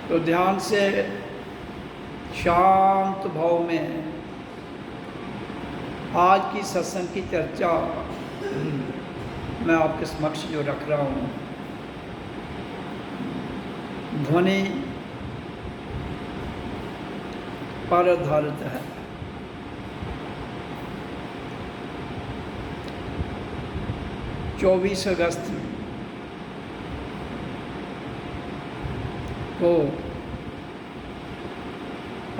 तो ध्यान से शांत भाव में आज की सत्संग की चर्चा मैं आपके समक्ष जो रख रहा हूँ, ध्वनि पर आधारित है। चौबीस अगस्त को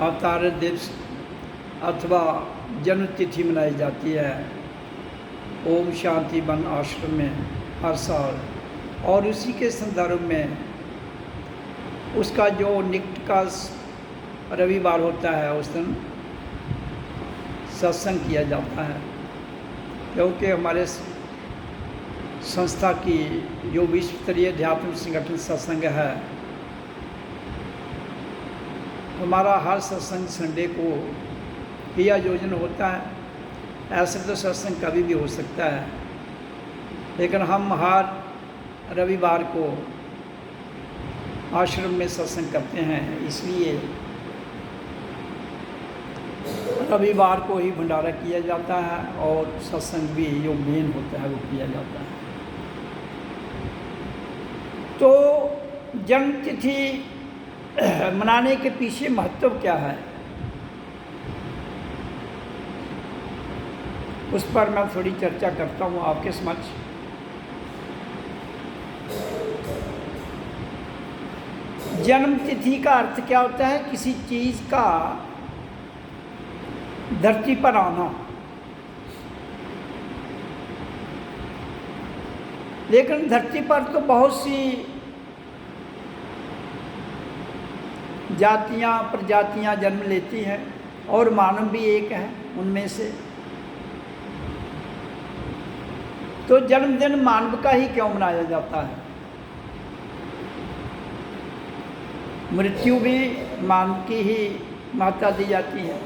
अवतार दिवस अथवा जन्म तिथि मनाई जाती है ओम शांति वन आश्रम में हर साल, और उसी के संदर्भ में उसका जो निकट का रविवार होता है उस दिन सत्संग किया जाता है। क्योंकि हमारे संस्था की जो विश्व स्तरीय अध्यात्म संगठन सत्संग है, हमारा हर सत्संग संडे को ही आयोजन होता है। ऐसे तो सत्संग कभी भी हो सकता है, लेकिन हम हर रविवार को आश्रम में सत्संग करते हैं, इसलिए रविवार को ही भंडारा किया जाता है और सत्संग भी जो मेन होता है वो किया जाता है। तो जन्म तिथि मनाने के पीछे महत्व क्या है, उस पर मैं थोड़ी चर्चा करता हूँ आपके समक्ष। जन्म तिथि का अर्थ क्या होता है? किसी चीज़ का धरती पर आना। लेकिन धरती पर तो बहुत सी जातियां प्रजातियां जन्म लेती हैं और मानव भी एक है उनमें से। तो जन्मदिन मानव का ही क्यों मनाया जाता है? मृत्यु भी मानव की ही मान्यता दी जाती है,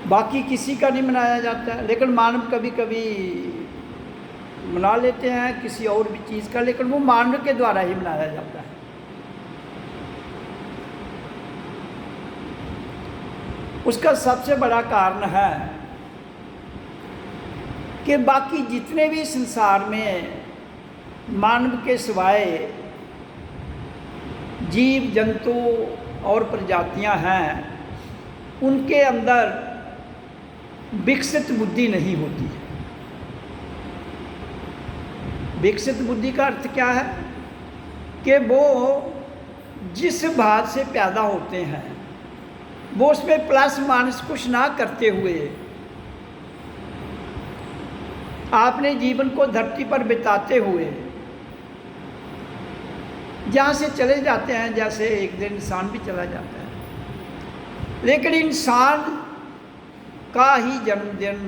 बाकी किसी का नहीं मनाया जाता है। लेकिन मानव कभी कभी मना लेते हैं किसी और भी चीज़ का, लेकिन वो मानव के द्वारा ही मनाया जाता है। उसका सबसे बड़ा कारण है कि बाकी जितने भी संसार में मानव के सिवाय जीव जंतु और प्रजातियां हैं, उनके अंदर विकसित बुद्धि नहीं होती है। विकसित बुद्धि का अर्थ क्या है कि वो जिस बात से पैदा होते हैं वो उसमें प्लस माइनस कुछ ना करते हुए आपने जीवन को धरती पर बिताते हुए जहाँ से चले जाते हैं, जैसे एक दिन इंसान भी चला जाता है। लेकिन इंसान का ही जन्मदिन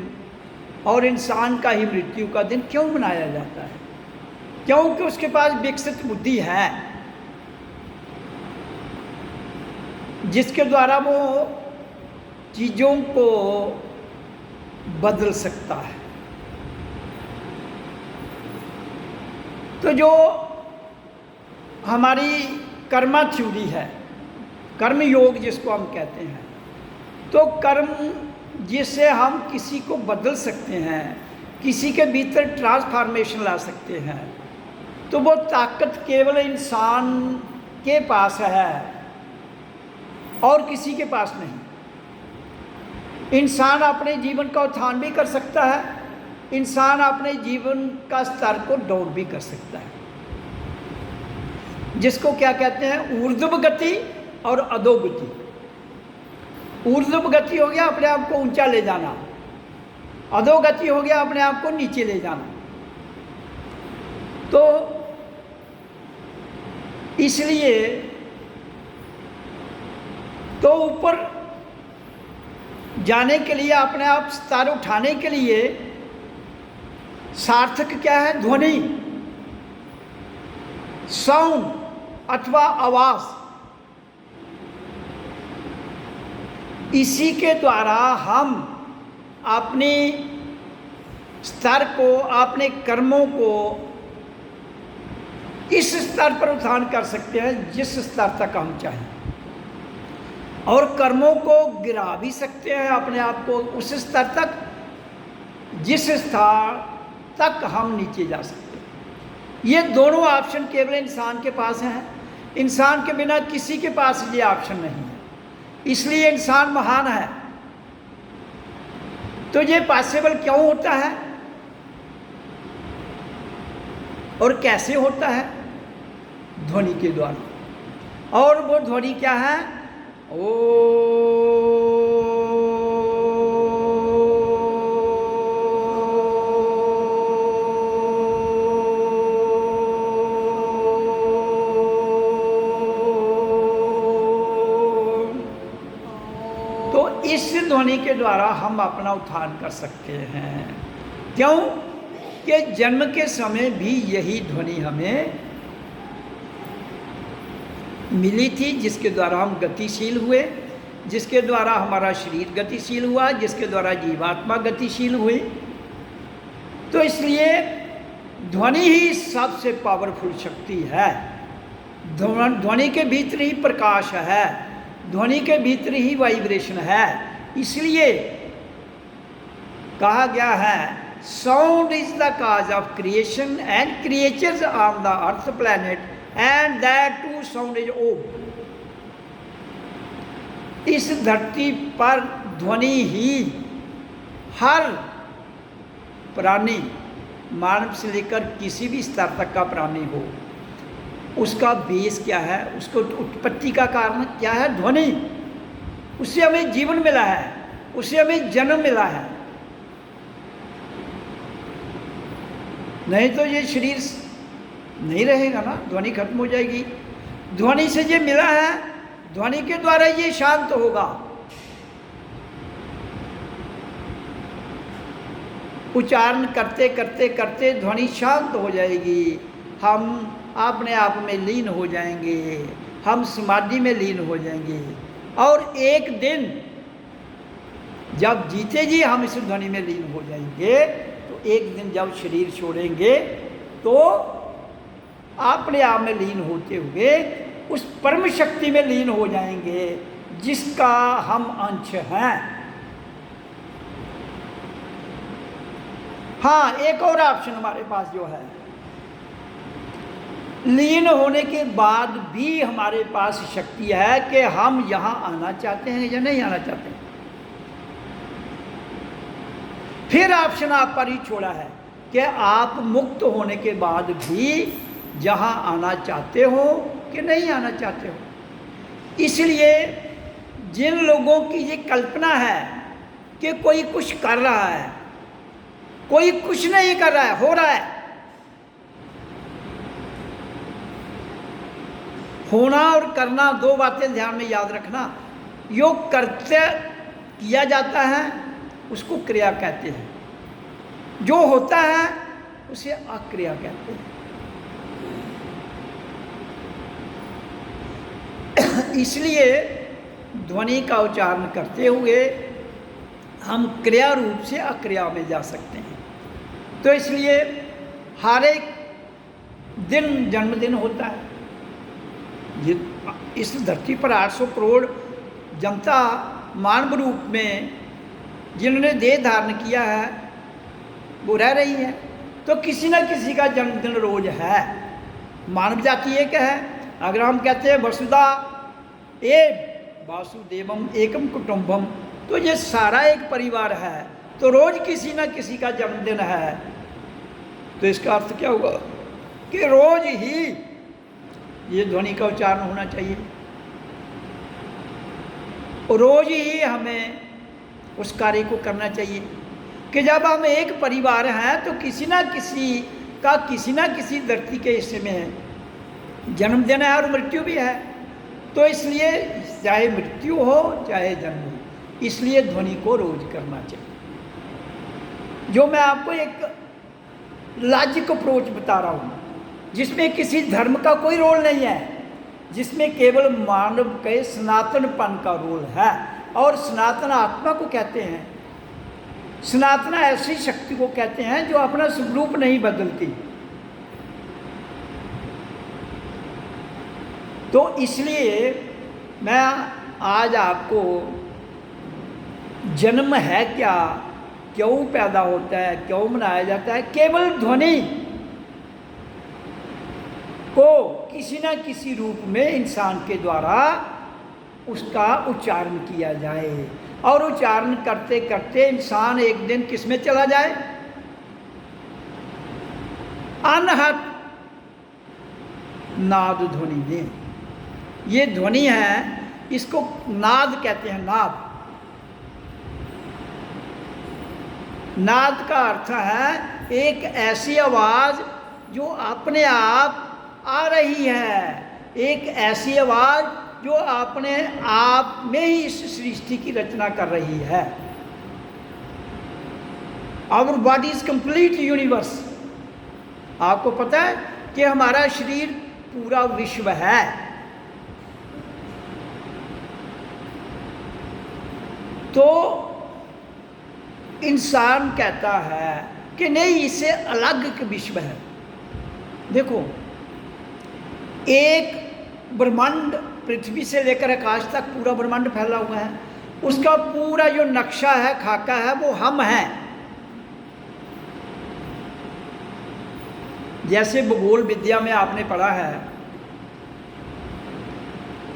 और इंसान का ही मृत्यु का दिन क्यों मनाया जाता है? क्योंकि उसके पास विकसित बुद्धि है, जिसके द्वारा वो चीज़ों को बदल सकता है। तो जो हमारी कर्मा थ्योरी है, कर्म योग जिसको हम कहते हैं, तो कर्म जिससे हम किसी को बदल सकते हैं, किसी के भीतर ट्रांसफॉर्मेशन ला सकते हैं, तो वो ताकत केवल इंसान के पास है और किसी के पास नहीं। इंसान अपने जीवन का उत्थान भी कर सकता है, इंसान अपने जीवन का स्तर को डाउन भी कर सकता है, जिसको क्या कहते हैं? ऊर्ध्व गति और अधोगति। ऊर्ध्व गति हो गया अपने आप को ऊंचा ले जाना, अधोगति हो गया अपने आप को नीचे ले जाना। तो इसलिए तो ऊपर जाने के लिए, अपने आप स्तर उठाने के लिए सार्थक क्या है? ध्वनि, साउंड अथवा आवाज। इसी के द्वारा हम अपने स्तर को, अपने कर्मों को इस स्तर पर उत्थान कर सकते हैं जिस स्तर तक हम चाहें, और कर्मों को गिरा भी सकते हैं अपने आप को उस स्तर तक जिस स्तर तक हम नीचे जा सकते हैं। ये दोनों ऑप्शन केवल इंसान के पास हैं। इंसान के बिना किसी के पास ये ऑप्शन नहीं है, इसलिए इंसान महान है। तो ये पॉसिबल क्यों होता है और कैसे होता है? ध्वनि के द्वारा। और वो ध्वनि क्या है? ओ तो इस ध्वनि के द्वारा हम अपना उत्थान कर सकते हैं। क्यों? कि जन्म के समय भी यही ध्वनि हमें मिली थी, जिसके द्वारा हम गतिशील हुए, जिसके द्वारा हमारा शरीर गतिशील हुआ, जिसके द्वारा जीवात्मा गतिशील हुई। तो इसलिए ध्वनि ही सबसे पावरफुल शक्ति है। ध्वनि के भीतर ही प्रकाश है, ध्वनि के भीतर ही वाइब्रेशन है। इसलिए कहा गया है sound is the cause of creation and creatures on the earth planet and that too sound is Om. इस धरती पर ध्वनि ही हर प्राणी, मानव से लेकर किसी भी स्तर तक का प्राणी हो, उसका बेस क्या है, उसको उत्पत्ति का कारण क्या है? ध्वनि। उससे हमें जीवन मिला है, उससे हमें जन्म मिला है। नहीं तो ये शरीर नहीं रहेगा ना, ध्वनि खत्म हो जाएगी। ध्वनि से ये मिला है, ध्वनि के द्वारा ये शांत होगा। उच्चारण करते करते करते ध्वनि शांत हो जाएगी। हम अपने आप में लीन हो जाएंगे, हम समाधि में लीन हो जाएंगे। और एक दिन जब जीते जी हम इस ध्वनि में लीन हो जाएंगे, तो एक दिन जब शरीर छोड़ेंगे तो अपने आप में लीन होते हुए उस परम शक्ति में लीन हो जाएंगे जिसका हम अंश हैं। हाँ, एक और ऑप्शन हमारे पास जो है, लीन होने के बाद भी हमारे पास शक्ति है कि हम यहाँ आना चाहते हैं या नहीं आना चाहते हैं। फिर ऑप्शन आप पर ही छोड़ा है कि आप मुक्त होने के बाद भी यहाँ आना चाहते हो कि नहीं आना चाहते हो। इसलिए जिन लोगों की ये कल्पना है कि कोई कुछ कर रहा है, कोई कुछ नहीं कर रहा है, हो रहा है। होना और करना दो बातें ध्यान में याद रखना। योग करते किया जाता है उसको क्रिया कहते हैं, जो होता है उसे अक्रिया कहते हैं। इसलिए ध्वनि का उच्चारण करते हुए हम क्रिया रूप से अक्रिया में जा सकते हैं। तो इसलिए हर एक दिन जन्मदिन होता है। ये इस धरती पर 800 करोड़ जनता मानव रूप में जिन्होंने देह धारण किया है वो रह रही है, तो किसी न किसी का जन्मदिन रोज है। मानव जाति एक है। अगर हम कहते हैं वसुधा एव वासुदेवम एकम कुटुंबम, तो ये सारा एक परिवार है, तो रोज किसी न किसी का जन्मदिन है। तो इसका अर्थ क्या हुआ कि रोज ही ये ध्वनि का उच्चारण होना चाहिए, रोज ही हमें उस कार्य को करना चाहिए कि जब हम एक परिवार हैं तो किसी ना किसी का किसी ना किसी धरती के हिस्से में जन्मदिन है और मृत्यु भी है। तो इसलिए चाहे मृत्यु हो चाहे जन्म हो, इसलिए ध्वनि को रोज करना चाहिए। जो मैं आपको एक लॉजिक अप्रोच बता रहा हूँ जिसमें किसी धर्म का कोई रोल नहीं है, जिसमें केवल मानव के सनातनपन का रोल है। और सनातन आत्मा को कहते हैं, सनातन ऐसी शक्ति को कहते हैं जो अपना स्वरूप नहीं बदलती। तो इसलिए मैं आज आपको जन्म है क्या, क्यों पैदा होता है, क्यों मनाया जाता है, केवल ध्वनि को किसी न किसी रूप में इंसान के द्वारा उसका उच्चारण किया जाए, और उच्चारण करते करते इंसान एक दिन किस में चला जाए, अनहद नाद ध्वनि में। ये ध्वनि है, इसको नाद कहते हैं। नाद, नाद का अर्थ है एक ऐसी आवाज़ जो अपने आप आ रही है, एक ऐसी आवाज़ जो अपने आप में ही इस सृष्टि की रचना कर रही है। Our body is complete universe. आपको पता है कि हमारा शरीर पूरा विश्व है। तो इंसान कहता है कि नहीं, इससे अलग एक विश्व है। देखो, एक ब्रह्मांड पृथ्वी से लेकर आकाश तक पूरा ब्रह्मांड फैला हुआ है, उसका पूरा जो नक्शा है, खाका है, वो हम हैं। जैसे भूगोल विद्या में आपने पढ़ा है,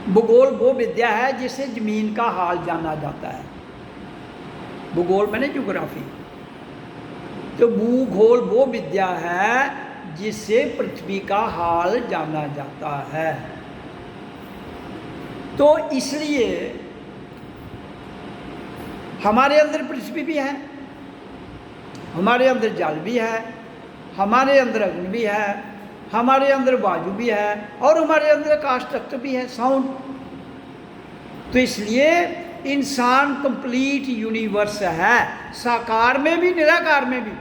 भूगोल वो विद्या है जिसे जमीन का हाल जाना जाता है। भूगोल मैंने ज्योग्राफी। तो भूगोल वो विद्या है जिससे पृथ्वी का हाल जाना जाता है। तो इसलिए हमारे अंदर पृथ्वी भी है, हमारे अंदर जल भी है, हमारे अंदर अग्नि भी है, हमारे अंदर वायु भी है, और हमारे अंदर आकाश तत्व भी है, साउंड। तो इसलिए इंसान कंप्लीट यूनिवर्स है, साकार में भी, निराकार में भी,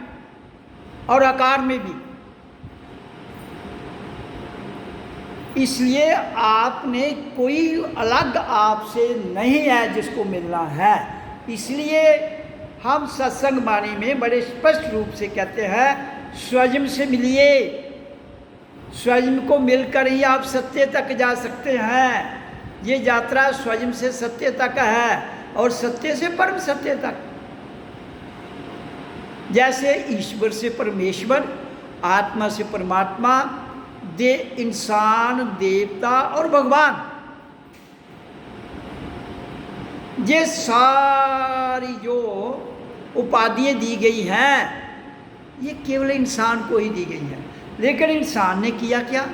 और आकार में भी। इसलिए आपने कोई अलग आपसे नहीं है जिसको मिलना है। इसलिए हम सत्संग वाणी में बड़े स्पष्ट रूप से कहते हैं, स्वयं से मिलिए, स्वयं को मिलकर ही आप सत्य तक जा सकते हैं। ये यात्रा स्वयं से सत्य तक है, और सत्य से परम सत्य तक। जैसे ईश्वर से परमेश्वर, आत्मा से परमात्मा, इंसान, देवता और भगवान, ये सारी जो उपाधियां दी गई हैं, ये केवल इंसान को ही दी गई है। लेकिन इंसान ने किया क्या?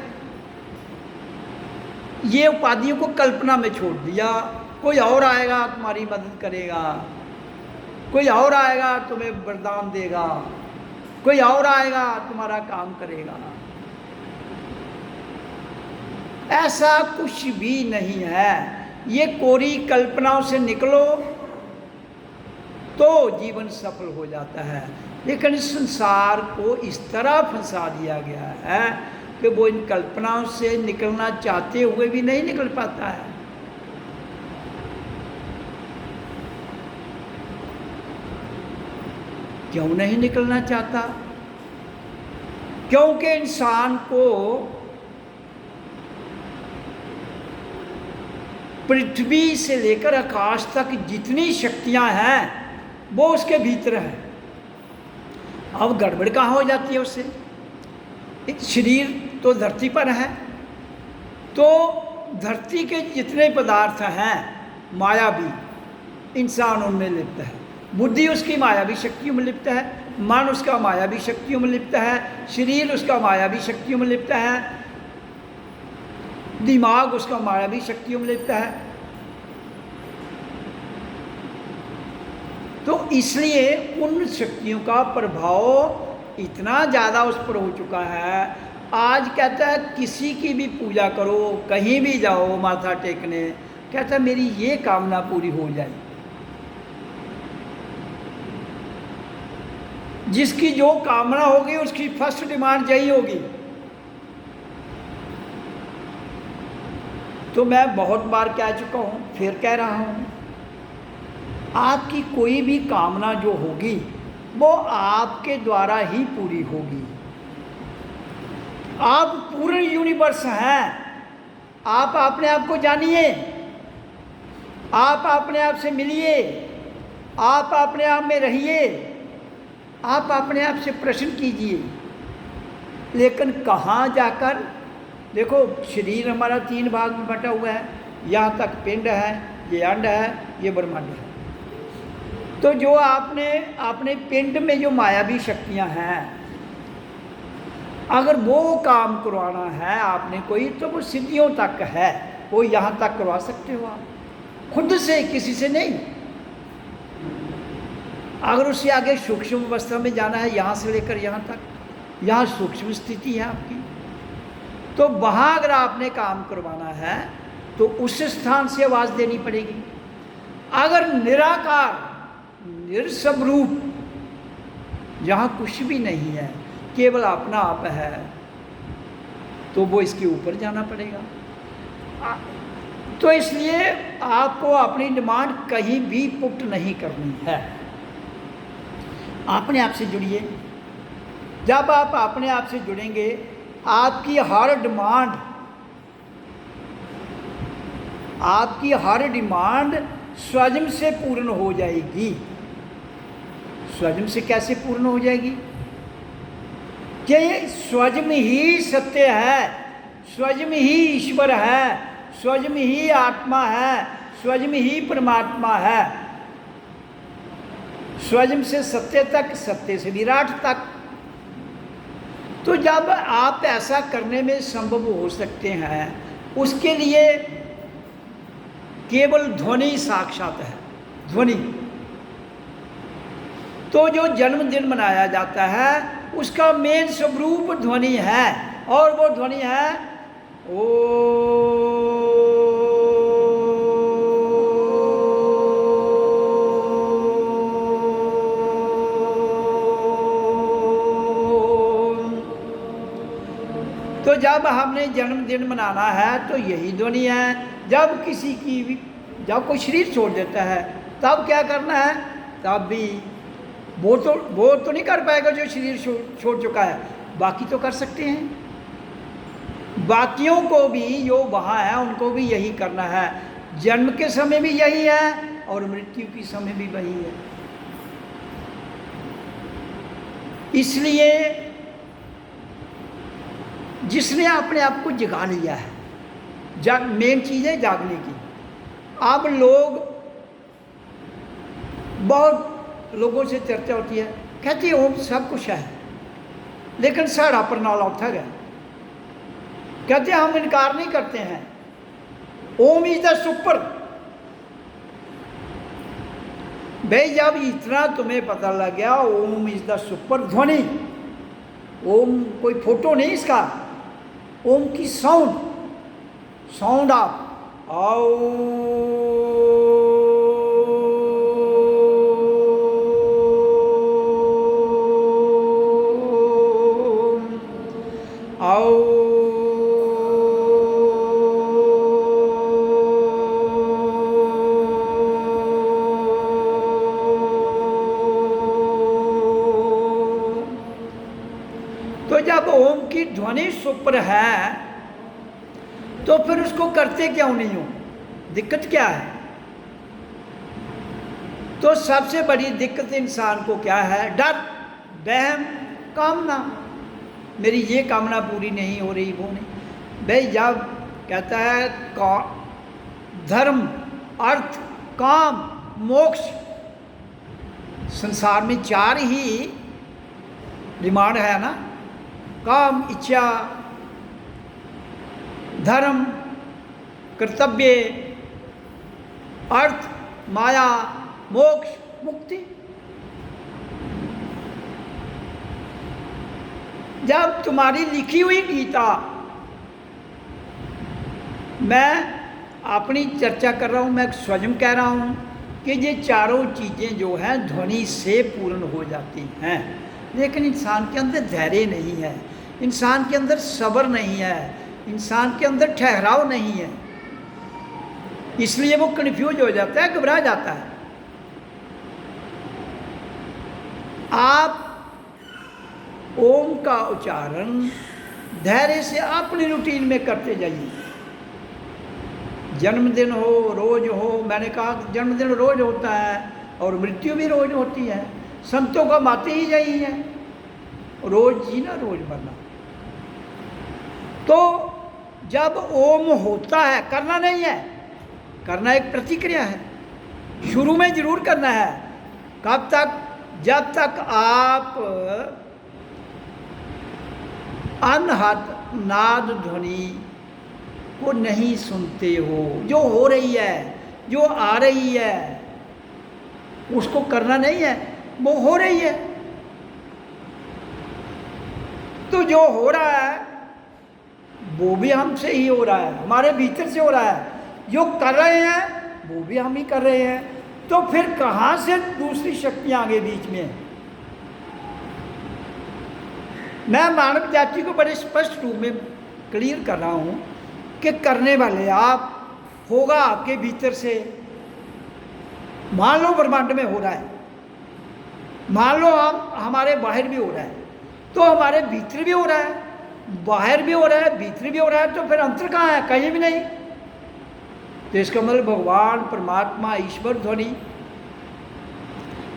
ये उपाधियों को कल्पना में छोड़ दिया। कोई और आएगा तुम्हारी मदद करेगा, कोई और आएगा तुम्हें वरदान देगा, कोई और आएगा तुम्हारा काम करेगा। ऐसा कुछ भी नहीं है। ये कोरी कल्पनाओं से निकलो तो जीवन सफल हो जाता है। लेकिन इस संसार को इस तरह फंसा दिया गया है कि वो इन कल्पनाओं से निकलना चाहते हुए भी नहीं निकल पाता है। क्यों नहीं निकलना चाहता? क्योंकि इंसान को पृथ्वी से लेकर आकाश तक जितनी शक्तियां हैं वो उसके भीतर है। अब गड़बड़ कहाँ हो जाती है उससे? एक शरीर तो धरती पर है, तो धरती के जितने पदार्थ हैं मायावी, इंसान उनमें लिप्त है। बुद्धि उसकी मायावी शक्तियों में लिप्त है, मन उसका मायावी शक्तियों में लिप्त है, शरीर उसका मायावी शक्तियों में लिप्त है, दिमाग उसका मायावी शक्तियों में लिप्त है। तो इसलिए उन शक्तियों का प्रभाव इतना ज़्यादा उस पर हो चुका है। आज कहता है किसी की भी पूजा करो, कहीं भी जाओ माथा टेकने, कहता है मेरी ये कामना पूरी हो जाए। जिसकी जो कामना होगी उसकी फर्स्ट डिमांड यही होगी। तो मैं बहुत बार कह चुका हूँ, फिर कह रहा हूँ, आपकी कोई भी कामना जो होगी वो आपके द्वारा ही पूरी होगी। आप पूर्ण यूनिवर्स हैं, आप अपने आप को जानिए, आप अपने आप से मिलिए, आप अपने आप में रहिए, आप अपने आप से प्रश्न कीजिए। लेकिन कहाँ जाकर, देखो शरीर हमारा 3 भाग में बटा हुआ है, यहाँ तक पिंड है, ये अंड है, ये ब्रह्मांड है। तो जो आपने अपने पिंड में जो मायावी शक्तियाँ हैं, अगर वो काम करवाना है आपने कोई, तो वो सिद्धियों तक है, वो यहाँ तक करवा सकते हो आप खुद से, किसी से नहीं। अगर उससे आगे सूक्ष्म अवस्था में जाना है, यहाँ से लेकर यहाँ तक, यहाँ सूक्ष्म स्थिति है आपकी, तो वहाँ अगर आपने काम करवाना है तो उस स्थान से आवाज़ देनी पड़ेगी। अगर निराकार निरस्वरूप, जहाँ कुछ भी नहीं है, केवल अपना आप है, तो वो इसके ऊपर जाना पड़ेगा। तो इसलिए आपको अपनी डिमांड कहीं भी पुट नहीं करनी है, अपने आप से जुड़िए। जब आप अपने आप से जुड़ेंगे, आपकी हर डिमांड, आपकी हर डिमांड स्वयं से पूर्ण हो जाएगी। स्वयं से कैसे पूर्ण हो जाएगी? कि स्वयं ही सत्य है, स्वयं ही ईश्वर है, स्वयं ही आत्मा है, स्वयं ही परमात्मा है। स्वयं से सत्य तक, सत्य से विराट तक। तो जब आप ऐसा करने में संभव हो सकते हैं, उसके लिए केवल ध्वनि साक्षात है, ध्वनि। तो जो जन्मदिन मनाया जाता है, उसका मेन स्वरूप ध्वनि है, और वो ध्वनि है ओ। तो जब हमने जन्मदिन मनाना है तो यही ध्वनि है। जब किसी की भी, जब कोई शरीर छोड़ देता है, तब क्या करना है? तब भी वो तो नहीं कर पाएगा जो शरीर छोड़ चुका है, बाकी तो कर सकते हैं। बाकियों को भी जो वहाँ है, उनको भी यही करना है। जन्म के समय भी यही है और मृत्यु के समय भी वही है। इसलिए जिसने अपने आप को जगा लिया है, मेन चीज़ है जागने की। अब लोग, बहुत लोगों से चर्चा होती है, कहते हैं ओम सब कुछ है, लेकिन साढ़ा प्रणाला उठा गया। कहते हैं हम इनकार नहीं करते हैं, ओम इज द सुपर। भाई जब इतना तुम्हें पता लग गया ओम इज द सुपर ध्वनि, ओम कोई फोटो नहीं इसका, ओम की साउंड, साउंड ऑफ आओ, तो जब ओम की ध्वनि सुपर है, तो फिर उसको करते क्यों नहीं हो? दिक्कत क्या है? तो सबसे बड़ी दिक्कत इंसान को क्या है? डर, वहम, कामना। मेरी ये कामना पूरी नहीं हो रही, वो नहीं। भाई जब कहता है धर्म, अर्थ, काम, मोक्ष, संसार में 4 ही डिमांड है ना, काम, इच्छा, धर्म, कर्तव्य, अर्थ, माया, मोक्ष, मुक्ति। जब तुम्हारी लिखी हुई गीता, मैं अपनी चर्चा कर रहा हूँ, मैं स्वयं कह रहा हूँ कि ये चारों चीज़ें जो हैं ध्वनि से पूर्ण हो जाती हैं, लेकिन इंसान के अंदर धैर्य नहीं है, इंसान के अंदर सब्र नहीं है, इंसान के अंदर ठहराव नहीं है, इसलिए वो कन्फ्यूज हो जाता है, घबरा जाता है। आप ओम का उच्चारण धैर्य से अपनी रूटीन में करते जाइए। जन्मदिन हो, रोज हो, मैंने कहा जन्मदिन रोज होता है और मृत्यु भी रोज होती है, संतों का बातें ही यही है, रोज जीना रोज मरना। तो जब ओम होता है, करना नहीं है, करना एक प्रतिक्रिया है, शुरू में जरूर करना है। कब तक? जब तक आप अनहद नाद ध्वनि को नहीं सुनते हो, जो हो रही है, जो आ रही है, उसको करना नहीं है, वो हो रही है। तो जो हो रहा है वो भी हमसे ही हो रहा है, हमारे भीतर से हो रहा है। जो कर रहे हैं वो भी हम ही कर रहे हैं। तो फिर कहाँ से दूसरी शक्तियां आगे बीच में? मैं मानव जाति को बड़े स्पष्ट रूप में क्लियर कर रहा हूं कि करने वाले आप, होगा आपके भीतर से। मान लो ब्रह्मांड में हो रहा है, मान लो हम हमारे बाहर भी हो रहा है, तो हमारे भीतर भी हो रहा है, बाहर भी हो रहा है, भीतर भी हो रहा है, तो फिर अंतर कहाँ है? कहीं भी नहीं। तो इसका मतलब भगवान, परमात्मा, ईश्वर ध्वनि।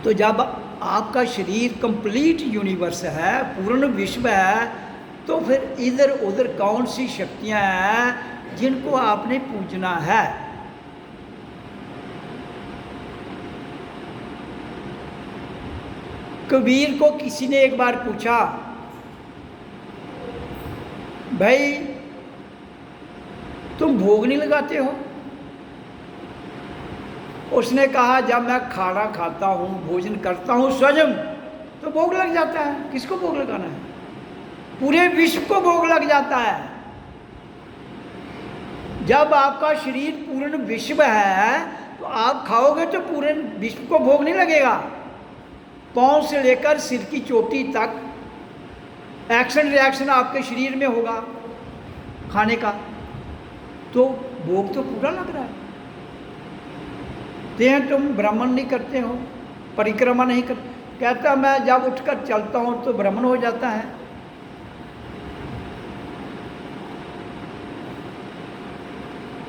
तो जब आपका शरीर कंप्लीट यूनिवर्स है, पूर्ण विश्व है, तो फिर इधर उधर कौन सी शक्तियां हैं जिनको आपने पूजना है? कबीर को किसी ने एक बार पूछा, भाई तुम भोग नहीं लगाते हो? उसने कहा, जब मैं खाना खाता हूँ, भोजन करता हूँ स्वयं, तो भोग लग जाता है। किसको भोग लगाना है? पूरे विश्व को भोग लग जाता है। जब आपका शरीर पूर्ण विश्व है तो आप खाओगे तो पूरे विश्व को भोग नहीं लगेगा। पाँव से लेकर सिर की चोटी तक एक्शन रिएक्शन आपके शरीर में होगा खाने का, तो भोग तो पूरा लग रहा है। तुम भ्रमण नहीं करते हो, परिक्रमा नहीं कर, कहता मैं जब उठकर चलता हूं तो भ्रमण हो जाता है।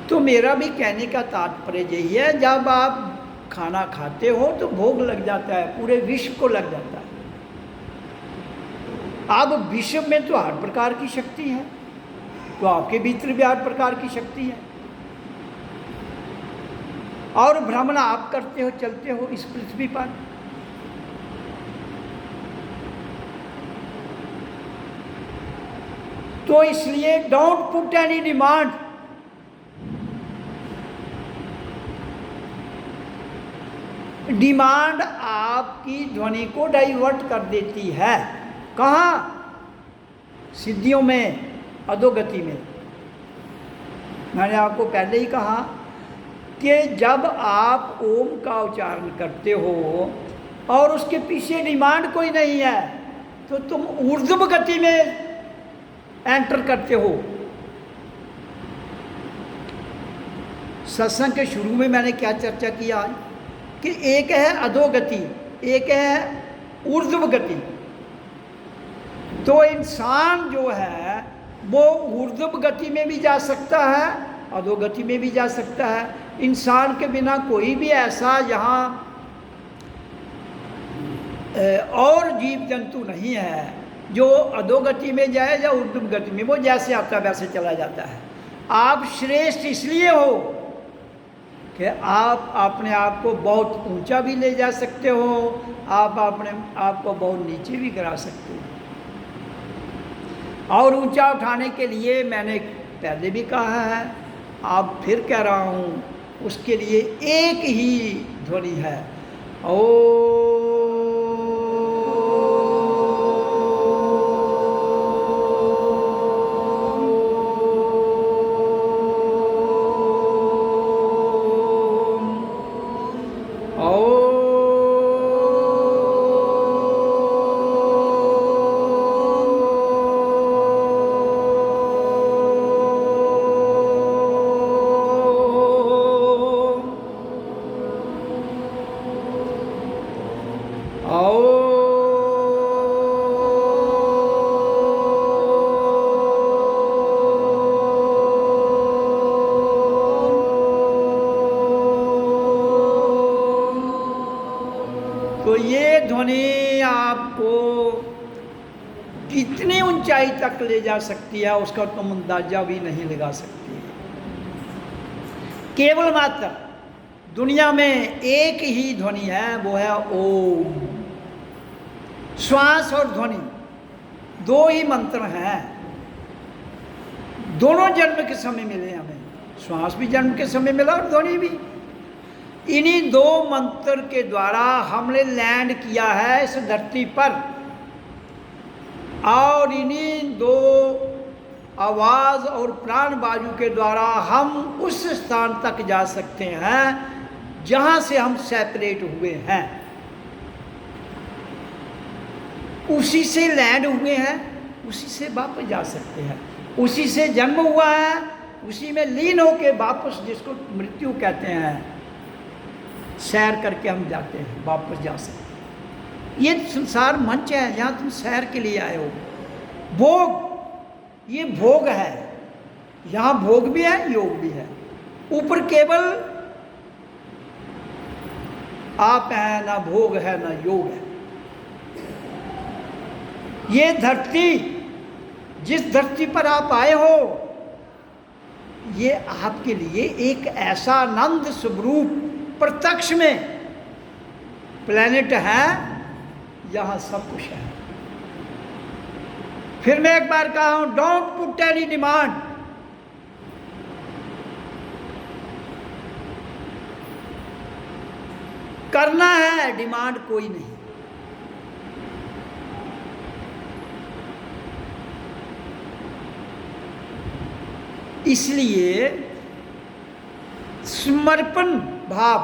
तो मेरा भी कहने का तात्पर्य यही है, जब आप खाना खाते हो तो भोग लग जाता है, पूरे विश्व को लग जाता है। अब विश्व में तो हर प्रकार की शक्ति है, तो आपके भीतर भी हर प्रकार की शक्ति है, और भ्रमण आप करते हो, चलते हो इस पृथ्वी पर। तो इसलिए don't put any demand. Demand आपकी ध्वनि को डाइवर्ट कर देती है। कहाँ? सिद्धियों में, अधोगति में। मैंने आपको पहले ही कहा कि जब आप ओम का उच्चारण करते हो और उसके पीछे डिमांड कोई नहीं है, तो तुम ऊर्ध्व गति में एंटर करते हो। सत्संग के शुरू में मैंने क्या चर्चा की आज, कि एक है अधोगति, एक है ऊर्ध्व गति। तो इंसान जो है वो ऊर्ध्व गति में भी जा सकता है, अधोगति में भी जा सकता है। इंसान के बिना कोई भी ऐसा यहाँ और जीव जंतु नहीं है जो अधोगति में जाए या ऊर्ध्व गति में, वो जैसे आता वैसे चला जाता है। आप श्रेष्ठ इसलिए हो कि आप अपने आप को बहुत ऊंचा भी ले जा सकते हो, आप अपने आप को बहुत नीचे भी गिरा सकते हो। और ऊंचा उठाने के लिए मैंने पहले भी कहा है, आप फिर कह रहा हूँ, उसके लिए एक ही ध्वनि है, ओ। तो ये ध्वनि आपको कितनी ऊंचाई तक ले जा सकती है उसका तुम अंदाजा भी नहीं लगा सकती। केवल मात्र दुनिया में एक ही ध्वनि है, वो है ओम। श्वास और ध्वनि दो ही मंत्र हैं, दोनों जन्म के समय मिले हमें। श्वास भी जन्म के समय मिला और ध्वनि भी। इन्हीं दो मंत्र के द्वारा हमने लैंड किया है इस धरती पर, और इन्हीं दो आवाज़ और प्राण वायु के द्वारा हम उस स्थान तक जा सकते हैं जहाँ से हम सेपरेट हुए हैं, उसी से लैंड हुए हैं, उसी से वापस जा सकते हैं। उसी से जन्म हुआ है, उसी में लीन होके वापस, जिसको मृत्यु कहते हैं, सैर करके हम जाते हैं, वापस जा सकते हैं। ये संसार मंच है, यहाँ तुम सैर के लिए आए हो। भोग, ये भोग है, यहाँ भोग भी है, योग भी है। ऊपर केवल आप हैं, ना भोग है ना योग है। ये धरती, जिस धरती पर आप आए हो, ये आपके लिए एक ऐसा आनंद स्वरूप प्रत्यक्ष में प्लेनेट है, यहां सब कुछ है। फिर मैं एक बार कहा हूं, डोंट पुट एनी डिमांड। करना है, डिमांड कोई नहीं। इसलिए समर्पण भाव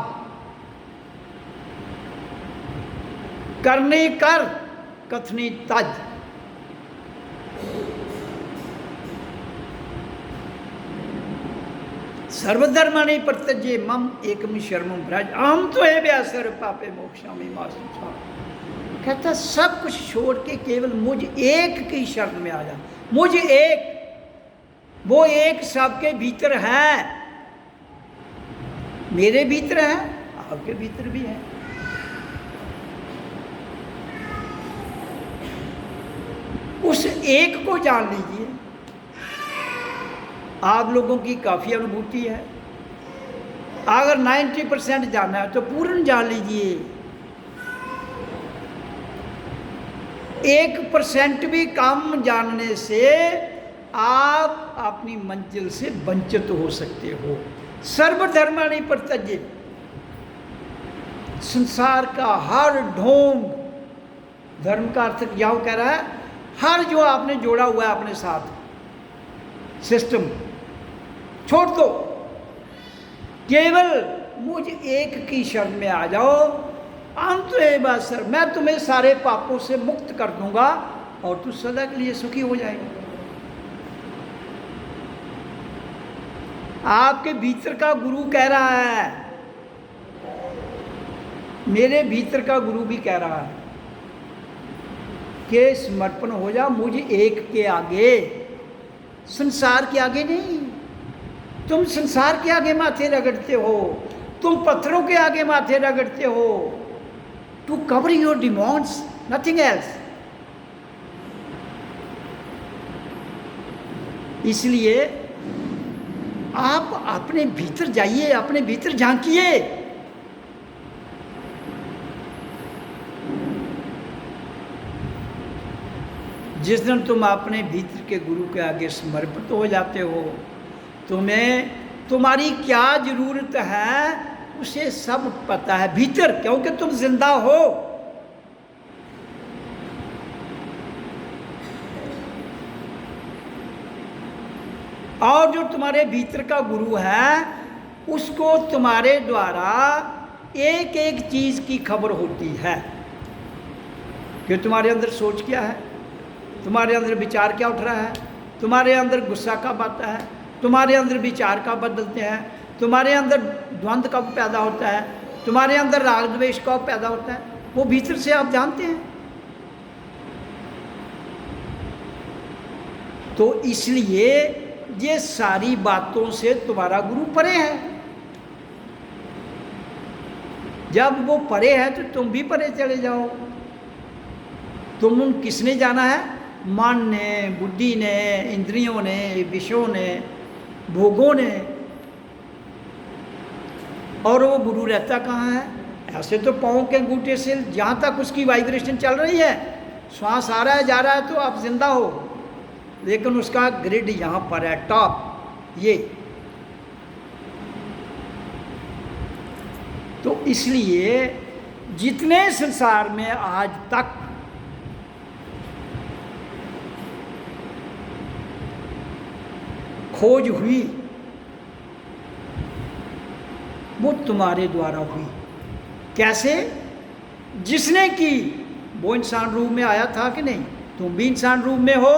करने कर, कथनी तज। सर्वधर्माणि परित्यज्य मम एकम शरणं व्रज अहं त्वमेव सर्व पापे मोक्षामि मा शुचः। कहता सब कुछ छोड़ के केवल मुझ एक की शरण में आ जा। मुझ एक, वो एक सबके भीतर है, मेरे भीतर है, आपके भीतर भी है। उस एक को जान लीजिए। आप लोगों की काफ़ी अनुभूति है, अगर 90% जानना है तो पूर्ण जान लीजिए। 1% भी कम जानने से आप अपनी मंजिल से वंचित हो सकते हो। सर्वधर्माणि परित्यज्य, संसार का हर ढोंग, धर्म का अर्थ यहाँ कह रहा है हर जो आपने जोड़ा हुआ है अपने साथ सिस्टम, छोड़ दो। केवल मुझ एक की शरण में आ जाओ। अंत है सर, मैं तुम्हें सारे पापों से मुक्त कर दूंगा और तू सदा के लिए सुखी हो जाएगा। आपके भीतर का गुरु कह रहा है, मेरे भीतर का गुरु भी कह रहा है कि समर्पण हो जा मुझ एक के आगे, संसार के आगे नहीं। तुम संसार के आगे माथे रगड़ते हो, तुम पत्थरों के आगे माथे रगड़ते हो, to cover your diamonds, nothing else. इसलिए आप अपने भीतर जाइए, अपने भीतर झांकिए। जिस दिन तुम अपने भीतर के गुरु के आगे समर्पित हो जाते हो, तुम्हें तुम्हारी क्या जरूरत है उसे सब पता है भीतर, क्योंकि तुम जिंदा हो। और जो तुम्हारे भीतर का गुरु है उसको तुम्हारे द्वारा एक एक चीज की खबर होती है कि तुम्हारे अंदर सोच क्या है, तुम्हारे अंदर विचार क्या उठ रहा है, तुम्हारे अंदर गुस्सा कब आता है, तुम्हारे अंदर विचार कब बदलते हैं, तुम्हारे अंदर द्वंद्व कब पैदा होता है, तुम्हारे अंदर राग द्वेष कब पैदा होता है, वो भीतर से आप जानते हैं। तो इसलिए ये सारी बातों से तुम्हारा गुरु परे है। जब वो परे है तो तुम भी परे चले जाओ। तुम उन किसने जाना है? मन ने, बुद्धि ने, इंद्रियों ने, विषयों ने, भोगों ने। और वो गुरु रहता कहाँ है? ऐसे तो पाँव के अंगूठे से जहाँ तक उसकी वाइब्रेशन चल रही है, श्वास आ रहा है जा रहा है तो आप जिंदा हो, लेकिन उसका ग्रिड यहाँ पर है, टॉप ये। तो इसलिए जितने संसार में आज तक खोज हुई वो तुम्हारे द्वारा हुई। कैसे? जिसने की वो इंसान रूप में आया था कि नहीं? तुम भी इंसान रूप में हो